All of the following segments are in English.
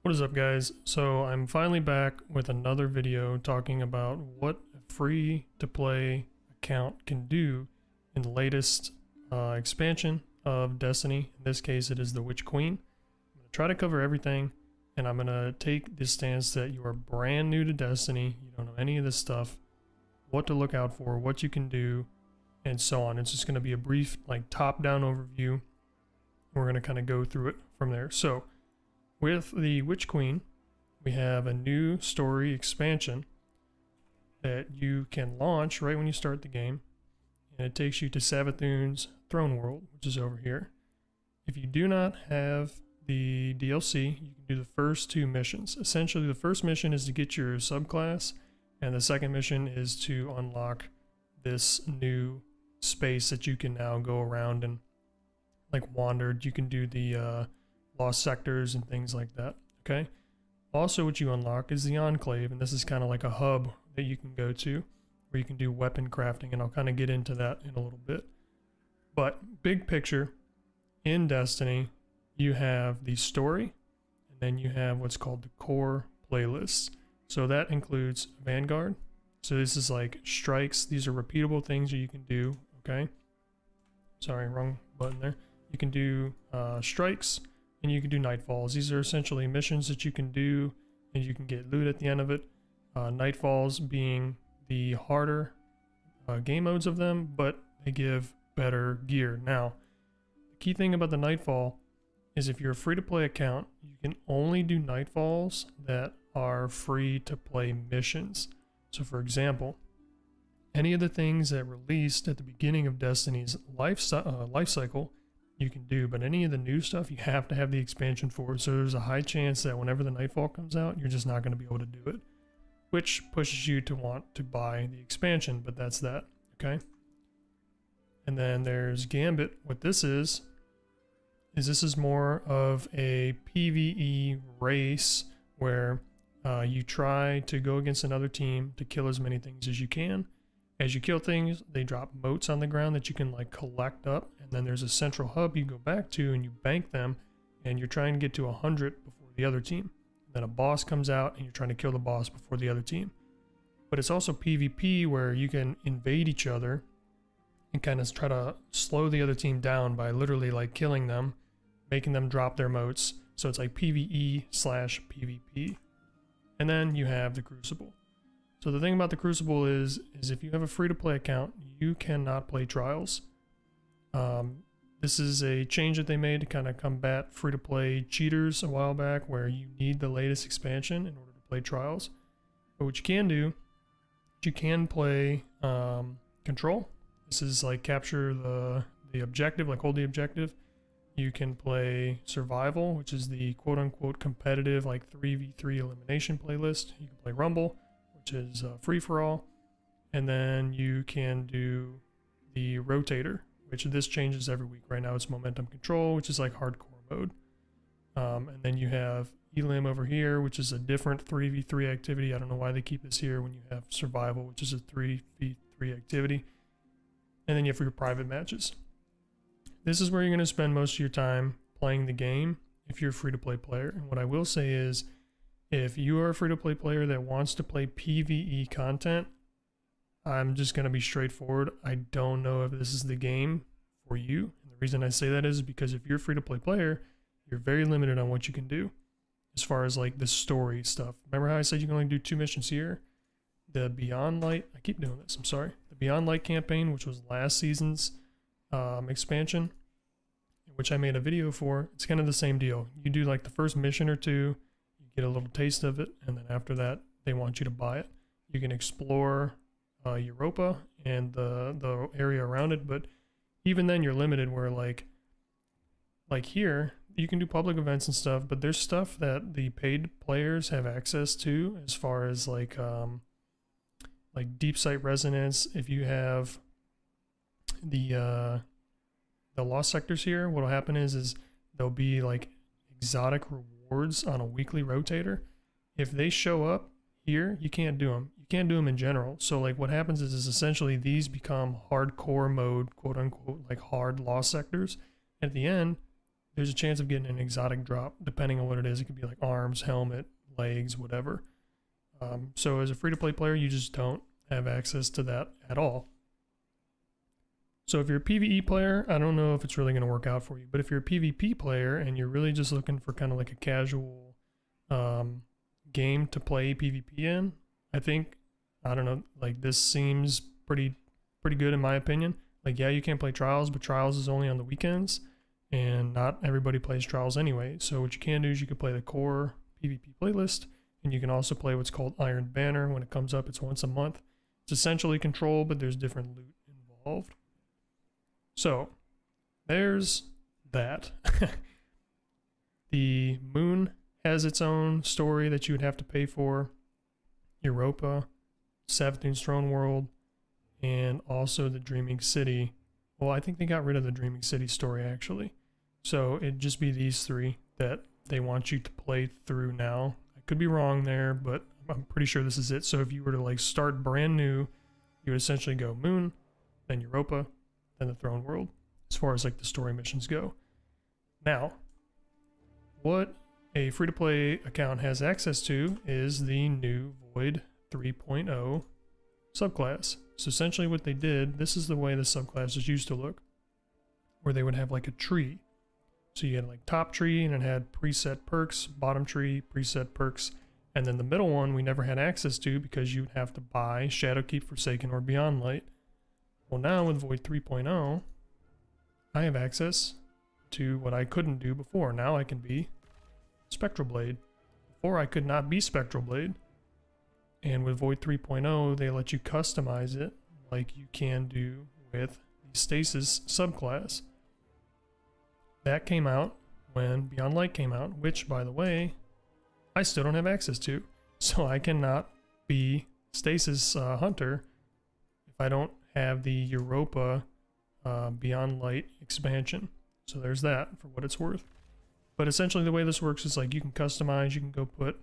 What is up, guys? So I'm finally back with another video talking about what a free-to-play account can do in the latest expansion of Destiny. In this case, it is the Witch Queen. I'm going to try to cover everything, and I'm going to take this stance that you are brand new to Destiny, you don't know any of this stuff, what to look out for, what you can do, and so on. It's just going to be a brief, like, top-down overview. We're going to kind of go through it from there. So with the Witch Queen, we have a new story expansion that you can launch right when you start the game, and it takes you to Savathun's Throne World, which is over here. If you do not have the DLC, you can do the first two missions. Essentially, the first mission is to get your subclass, and the second mission is to unlock this new space that you can now go around and like wander. You can do the lost sectors and things like that. Okay, also what you unlock is the Enclave, and this is kind of like a hub that you can go to where you can do weapon crafting, and I'll kind of get into that in a little bit. But big picture, in Destiny you have the story, and then you have what's called the core playlists. So that includes Vanguard. So this is like strikes. These are repeatable things that you can do. Okay, sorry, wrong button there. You can do strikes, and you can do nightfalls. These are essentially missions that you can do, and you can get loot at the end of it. Nightfalls being the harder game modes of them, but they give better gear. Now, the key thing about the nightfall is if you're a free-to-play account, you can only do nightfalls that are free-to-play missions. So for example, any of the things that released at the beginning of Destiny's life cycle, you can do, but any of the new stuff you have to have the expansion for. So there's a high chance that whenever the Nightfall comes out, you're just not going to be able to do it, which pushes you to want to buy the expansion, but that's that. Okay, and then there's Gambit. What this is this is more of a PvE race where you try to go against another team to kill as many things as you can. As you kill things, they drop motes on the ground that you can like collect up, and then there's a central hub you go back to and you bank them, and you're trying to get to 100 before the other team. Then a boss comes out and you're trying to kill the boss before the other team. But it's also PvP where you can invade each other and kind of try to slow the other team down by literally like killing them, making them drop their motes. So it's like PvE/PvP. And then you have the Crucible. So the thing about the Crucible is if you have a free-to-play account, you cannot play trials. This is a change that they made to kind of combat free-to-play cheaters a while back, where you need the latest expansion in order to play trials. But what you can do, you can play Control. This is like capture the objective, like hold the objective. You can play Survival, which is the quote-unquote competitive like 3v3 elimination playlist. You can play Rumble, which is free-for-all, and then you can do the Rotator, which this changes every week. Right now it's Momentum Control, which is like hardcore mode. And then you have Elim over here, which is a different 3v3 activity. I don't know why they keep this here when you have Survival, which is a 3v3 activity. And then you have your private matches. This is where you're going to spend most of your time playing the game if you're a free-to-play player. And what I will say is, if you are a free-to-play player that wants to play PvE content, I'm just going to be straightforward. I don't know if this is the game for you. And the reason I say that is because if you're a free-to-play player, you're very limited on what you can do as far as like the story stuff. Remember how I said you can only do 2 missions here? The Beyond Light, I keep doing this, I'm sorry. The Beyond Light campaign, which was last season's expansion, which I made a video for, it's kind of the same deal. You do like the first mission or two, get a little taste of it, and then after that they want you to buy it. You can explore Europa and the area around it, but even then you're limited where like here you can do public events and stuff, but there's stuff that the paid players have access to as far as like deep site resonance. If you have the lost sectors here, what'll happen is there'll be like exotic rewards on a weekly rotator. If they show up here, you can't do them. You can't do them in general. So like what happens is essentially these become hardcore mode, quote unquote, like hard lost sectors. At the end, there's a chance of getting an exotic drop depending on what it is. It could be like arms, helmet, legs, whatever. So as a free-to-play player, you just don't have access to that at all. So if you're a PvE player, I don't know if it's really going to work out for you. But if you're a PvP player and you're really just looking for kind of like a casual game to play PvP in, I think, I don't know, like this seems pretty good in my opinion. Like, yeah, you can't play Trials, but Trials is only on the weekends, and not everybody plays Trials anyway. So what you can do is you can play the core PvP playlist, and you can also play what's called Iron Banner. When it comes up, it's once a month. It's essentially Control, but there's different loot involved. So there's that. The Moon has its own story that you would have to pay for. Europa, Savathun's Throne World, and also the Dreaming City. Well, I think they got rid of the Dreaming City story actually. So it'd just be these three that they want you to play through now. I could be wrong there, but I'm pretty sure this is it. So if you were to like start brand new, you would essentially go Moon, then Europa, then the Throne World, as far as like the story missions go. Now, what a free-to-play account has access to is the new Void 3.0 subclass. So essentially what they did, this is the way the subclasses used to look, where they would have like a tree. So you had like top tree and it had preset perks, bottom tree, preset perks, and then the middle one we never had access to because you'd have to buy Shadowkeep, Forsaken, or Beyond Light. Well, now with Void 3.0, I have access to what I couldn't do before. Now I can be Spectral Blade. Before I could not be Spectral Blade. And with Void 3.0, they let you customize it like you can do with the Stasis subclass. That came out when Beyond Light came out, which, by the way, I still don't have access to. So I cannot be Stasis Hunter if I don't have the Europa Beyond Light expansion. So there's that for what it's worth. But essentially the way this works is like you can customize, you can go put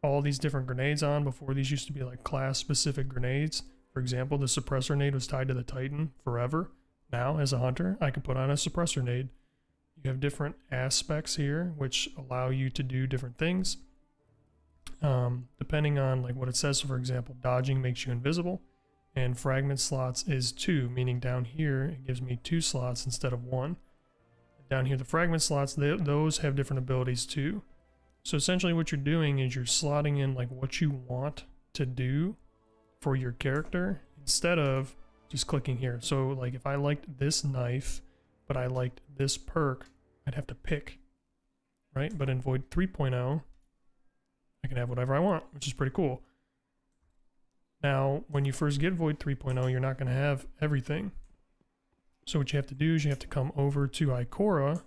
all these different grenades on. Before, these used to be like class specific grenades. For example, the suppressor nade was tied to the Titan forever. Now as a hunter, I can put on a suppressor nade. You have different aspects here which allow you to do different things. Depending on like what it says. So for example, dodging makes you invisible, and fragment slots is 2, meaning down here it gives me 2 slots instead of 1. Down here the fragment slots, those have different abilities too. So essentially what you're doing is you're slotting in like what you want to do for your character instead of just clicking here. So like if I liked this knife but I liked this perk, I'd have to pick, right? But in Void 3.0 I can have whatever I want, which is pretty cool. Now when you first get Void 3.0, you're not going to have everything. So what you have to do is you have to come over to Ikora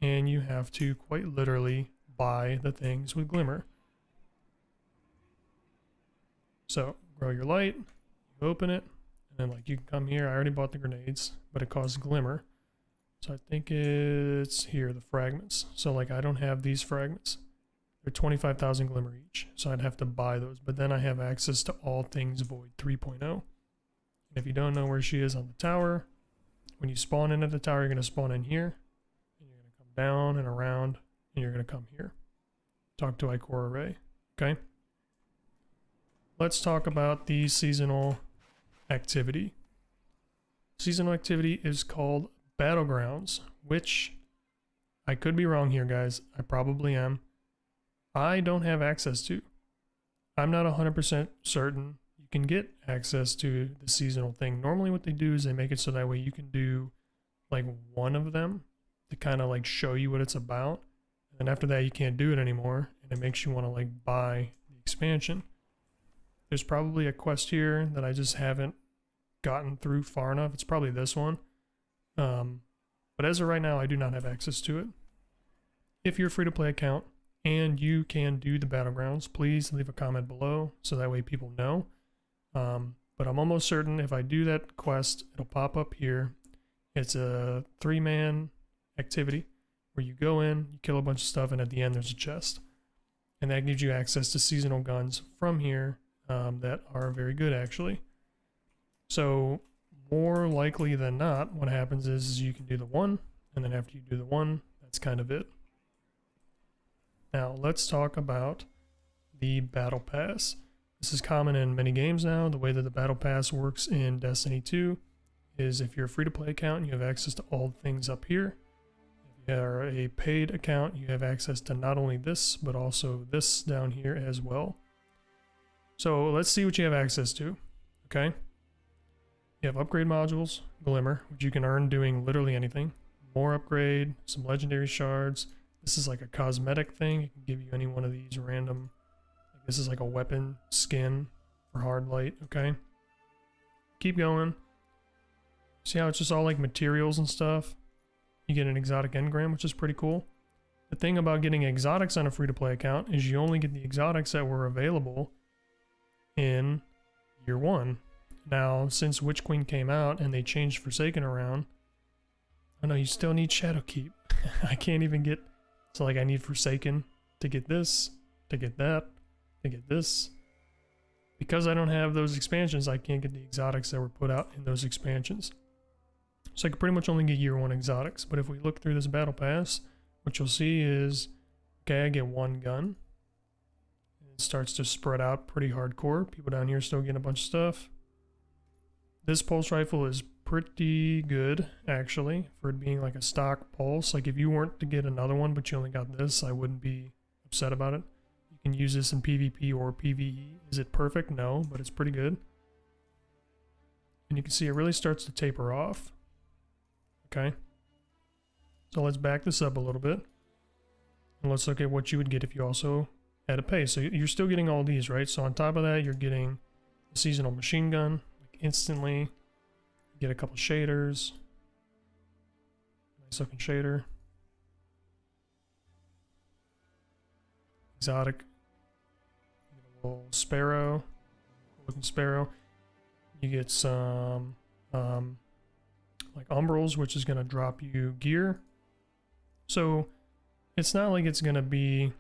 and you have to quite literally buy the things with Glimmer. So grow your light, you open it, and then like you can come here. I already bought the grenades, but it costs Glimmer. So I think it's here, the fragments. So like I don't have these fragments. They're 25,000 Glimmer each. So I'd have to buy those, but then I have access to all things Void 3.0. And if you don't know where she is on the tower, when you spawn into the tower, you're going to spawn in here, and you're going to come down and around, and you're going to come here. Talk to Ikora Ray, okay? Let's talk about the seasonal activity. Seasonal activity is called Battlegrounds, which I could be wrong here, guys. I probably am. I don't have access to. I'm not 100% certain you can get access to the seasonal thing. Normally what they do is they make it so that way you can do like one of them to kind of like show you what it's about. And after that you can't do it anymore, and it makes you want to like buy the expansion. There's probably a quest here that I just haven't gotten through far enough. It's probably this one. But as of right now, I do not have access to it. If you're a free-to-play account and you can do the Battlegrounds, please leave a comment below so that way people know. But I'm almost certain if I do that quest, it'll pop up here. It's a 3-man activity where you go in, you kill a bunch of stuff, and at the end there's a chest. And that gives you access to seasonal guns from here that are very good actually. So more likely than not, what happens is you can do the 1, and then after you do the 1, that's kind of it. Now let's talk about the Battle Pass. This is common in many games now. The way that the Battle Pass works in Destiny 2 is if you're a free-to-play account, you have access to all things up here. If you are a paid account, you have access to not only this, but also this down here as well. So let's see what you have access to, okay? You have upgrade modules, Glimmer, which you can earn doing literally anything. More upgrade, some legendary shards. This is like a cosmetic thing. It can give you any one of these random. This is like a weapon skin for hard light, okay? Keep going. See how it's just all like materials and stuff? You get an exotic engram, which is pretty cool. The thing about getting exotics on a free-to-play account is you only get the exotics that were available in year 1. Now, since Witch Queen came out and they changed Forsaken around, oh no, you still need Shadowkeep. I can't even get, so like I need Forsaken to get this, to get that, to get this. Because I don't have those expansions, I can't get the exotics that were put out in those expansions. So I can pretty much only get year 1 exotics. But if we look through this battle pass, what you'll see is, okay, I get 1 gun. It starts to spread out pretty hardcore. People down here still getting a bunch of stuff. This pulse rifle is pretty good, actually, for it being like a stock pulse. Like if you weren't to get another one, but you only got this, I wouldn't be upset about it. You can use this in PvP or PvE. Is it perfect? No, but it's pretty good. And you can see it really starts to taper off. Okay. So let's back this up a little bit. And let's look at what you would get if you also had a pay. So you're still getting all these, right? So on top of that, you're getting a seasonal machine gun, like instantly. You get a couple shaders. Nice looking shader. Exotic. A little sparrow. Cool looking sparrow. You get some like umbrals, which is going to drop you gear. So it's not like it's going to be,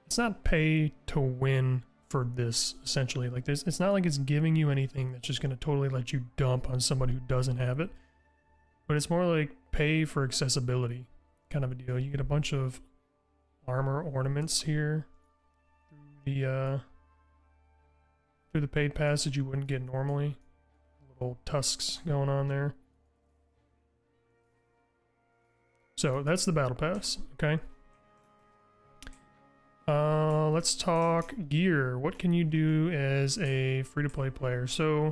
it's not pay to win for this, essentially. Like this, it's not like it's giving you anything that's just going to totally let you dump on somebody who doesn't have it. But it's more like pay for accessibility kind of a deal. You get a bunch of armor ornaments here through the paid pass that you wouldn't get normally. Little tusks going on there. So that's the battle pass, okay? Let's talk gear. What can you do as a free-to-play player? So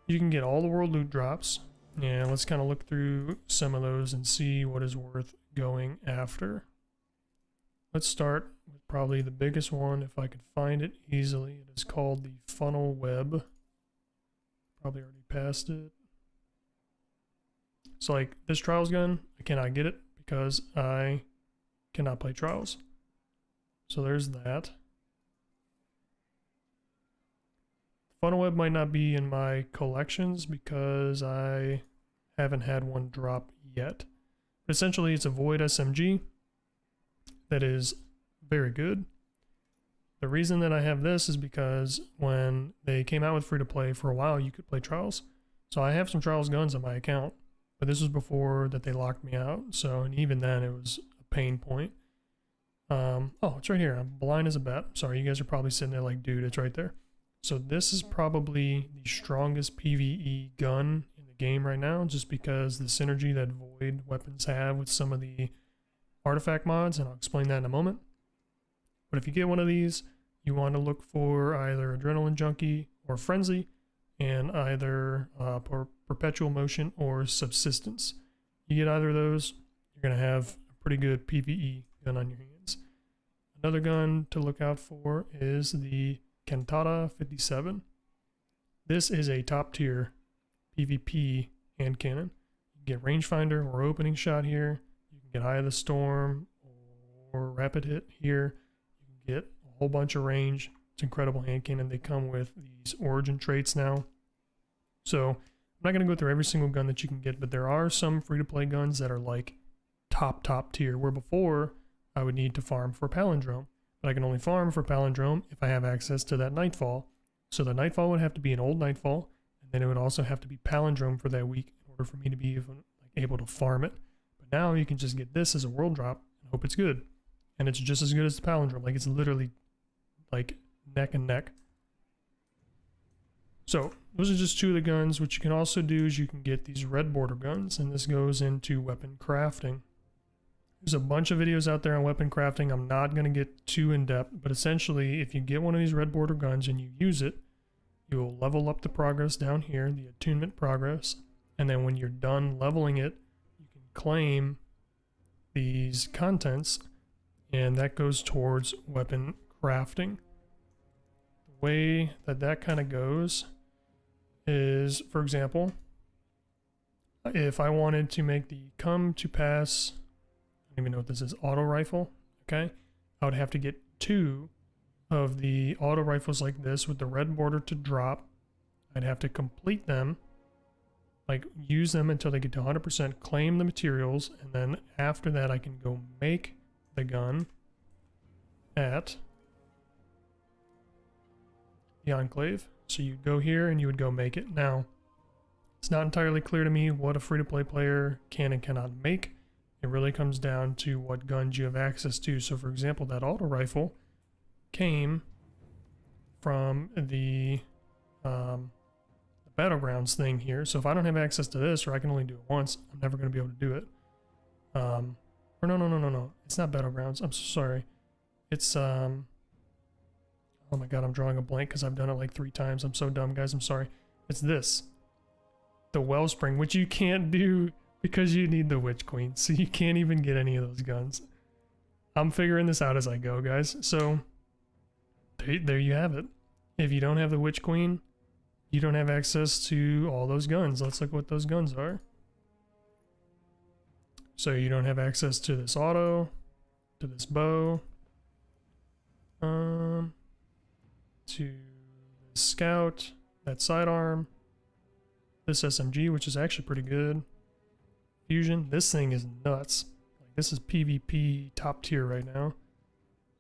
you can get all the world loot drops, and let's kind of look through some of those and see what is worth going after. Let's start with probably the biggest one, if I could find it easily. It is called the FUNNELWEB. Probably already passed it. So like this Trials gun, I cannot get it because I cannot play Trials. So there's that. FUNNELWEB might not be in my collections because I haven't had one drop yet. But essentially it's a Void SMG that is very good. The reason that I have this is because when they came out with free-to-play for a while, you could play Trials. So I have some Trials guns on my account. But this was before that they locked me out, so and even then it was a pain point. Oh, it's right here. I'm blind as a bat. Sorry, you guys are probably sitting there like, dude, it's right there. So this is probably the strongest PvE gun in the game right now, just because the synergy that Void weapons have with some of the artifact mods, and I'll explain that in a moment. But if you get one of these, you want to look for either Adrenaline Junkie or Frenzy, and either Perpetual Motion or Subsistence. You get either of those, you're going to have a pretty good PvE gun on your hands. Another gun to look out for is the Cantata 57. This is a top tier PvP hand cannon. You can get rangefinder or opening shot here. You can get Eye of the Storm or rapid hit here. You can get a whole bunch of range. It's incredible hand cannon. They come with these origin traits now. So I'm not going to go through every single gun that you can get, but there are some free-to-play guns that are like top tier, where before I would need to farm for Palindrome. But I can only farm for Palindrome if I have access to that Nightfall. So the Nightfall would have to be an old Nightfall, and then it would also have to be Palindrome for that week in order for me to be able to farm it. But Now you can just get this as a world drop and hope it's good. And it's just as good as the palindrome. Like, it's literally like neck and neck. So those are just two of the guns. What you can also do is you can get these red border guns, and this goes into weapon crafting. There's a bunch of videos out there on weapon crafting. I'm not going to get too in depth, but essentially if you get one of these red border guns and you use it, you will level up the progress down here, the attunement progress, and then when you're done leveling it, you can claim these contents, and that goes towards weapon crafting. The way that that kind of goes is, for example, if I wanted to make the come to pass, I don't even know what this is, auto rifle, okay? I would have to get 2 of the auto rifles like this with the red border to drop. I'd have to complete them, like use them until they get to 100%, claim the materials, and then after that I can go make the gun at the Enclave. So you'd go here and you would go make it. Now, it's not entirely clear to me what a free-to-play player can and cannot make. It really comes down to what guns you have access to. So for example, that auto rifle came from the Battlegrounds thing here. So if I don't have access to this, or I can only do it once, I'm never going to be able to do it. Or no. It's not Battlegrounds. I'm so sorry. It's, oh my god, I'm drawing a blank because I've done it like 3 times. I'm so dumb, guys. I'm sorry. It's this. The Wellspring, which you can't do because you need the Witch Queen. So you can't even get any of those guns. I'm figuring this out as I go, guys. So there you have it. If you don't have the Witch Queen, you don't have access to all those guns. Let's look what those guns are. So you don't have access to this auto, to this bow, to the scout, that sidearm, this SMG, which is actually pretty good. Fusion, this thing is nuts. Like, this is PvP top tier right now.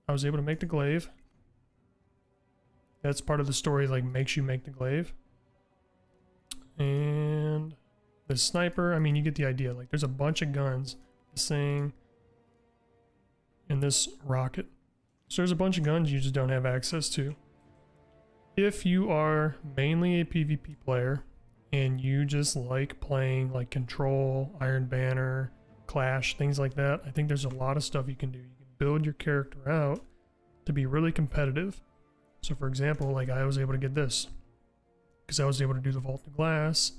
I was able to make the glaive. That's part of the story, like, makes you make the glaive. And the sniper, I mean, you get the idea. Like, there's a bunch of guns. This thing and this rocket. So there's a bunch of guns you just don't have access to. If you are mainly a PvP player and you just like playing like Control, Iron Banner, Clash, things like that, I think there's a lot of stuff you can do. You can build your character out to be really competitive. So for example, like I was able to get this because I was able to do the Vault of Glass.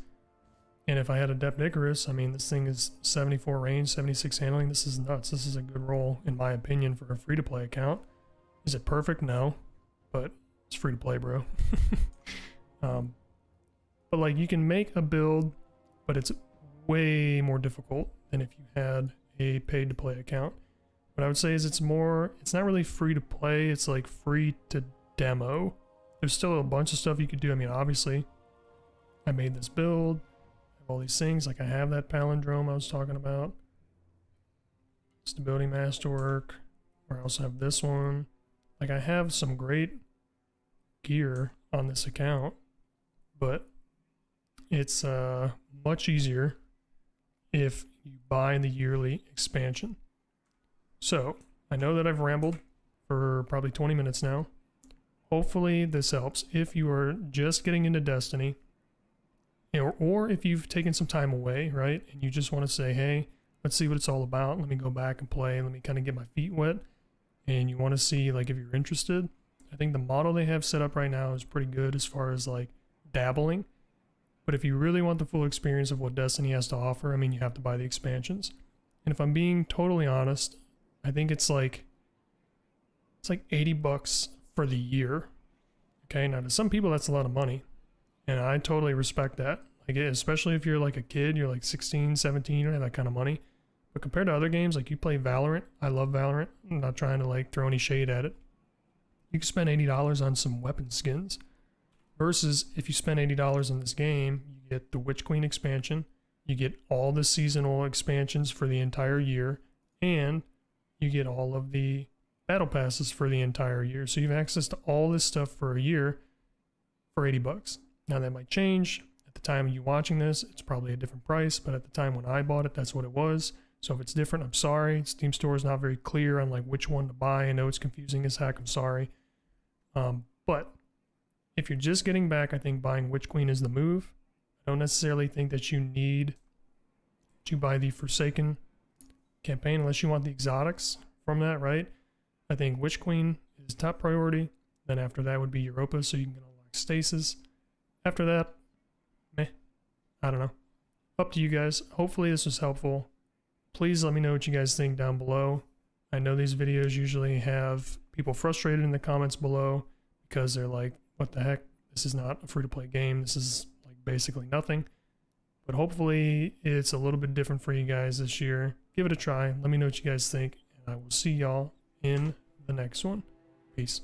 And if I had Adept Icarus, I mean, this thing is 74 range, 76 handling. This is nuts. This is a good roll, in my opinion, for a free-to-play account. Is it perfect? No. But it's free-to-play, bro. But, like, you can make a build, but it's way more difficult than if you had a paid-to-play account. What I would say is it's not really free-to-play. It's, like, free-to-demo. There's still a bunch of stuff you could do. I mean, obviously, I made this build. All these things, like I have that palindrome I was talking about, stability masterwork, or I also have this one. Like I have some great gear on this account, but it's much easier if you buy the yearly expansion. So I know that I've rambled for probably 20 minutes now. Hopefully this helps. If you are just getting into Destiny, or if you've taken some time away, right, and you just want to say, hey, let's see what it's all about. Let me go back and play. Let me kind of get my feet wet. And you want to see, like, if you're interested, I think the model they have set up right now is pretty good as far as, like, dabbling. But if you really want the full experience of what Destiny has to offer, I mean, you have to buy the expansions. And if I'm being totally honest, I think it's like $80 for the year. Okay, now to some people that's a lot of money. And I totally respect that. Like, especially if you're like a kid, you're like 16, 17, you don't have that kind of money. But compared to other games, like you play Valorant, I love Valorant. I'm not trying to like throw any shade at it. You can spend $80 on some weapon skins. Versus if you spend $80 on this game, you get the Witch Queen expansion, you get all the seasonal expansions for the entire year, and you get all of the battle passes for the entire year. So you have access to all this stuff for a year for $80. Now that might change. At the time of you watching this, it's probably a different price, but at the time when I bought it, that's what it was. So if it's different, I'm sorry. Steam Store is not very clear on like which one to buy. I know it's confusing as heck. I'm sorry. But if you're just getting back, I think buying Witch Queen is the move. I don't necessarily think that you need to buy the Forsaken campaign unless you want the exotics from that, right? I think Witch Queen is top priority. Then after that would be Europa, so you can unlock Stasis. After that, meh. I don't know. Up to you guys. Hopefully this was helpful. Please let me know what you guys think down below. I know these videos usually have people frustrated in the comments below because they're like, what the heck? This is not a free-to-play game. This is like basically nothing. But hopefully it's a little bit different for you guys this year. Give it a try. Let me know what you guys think. And I will see y'all in the next one. Peace.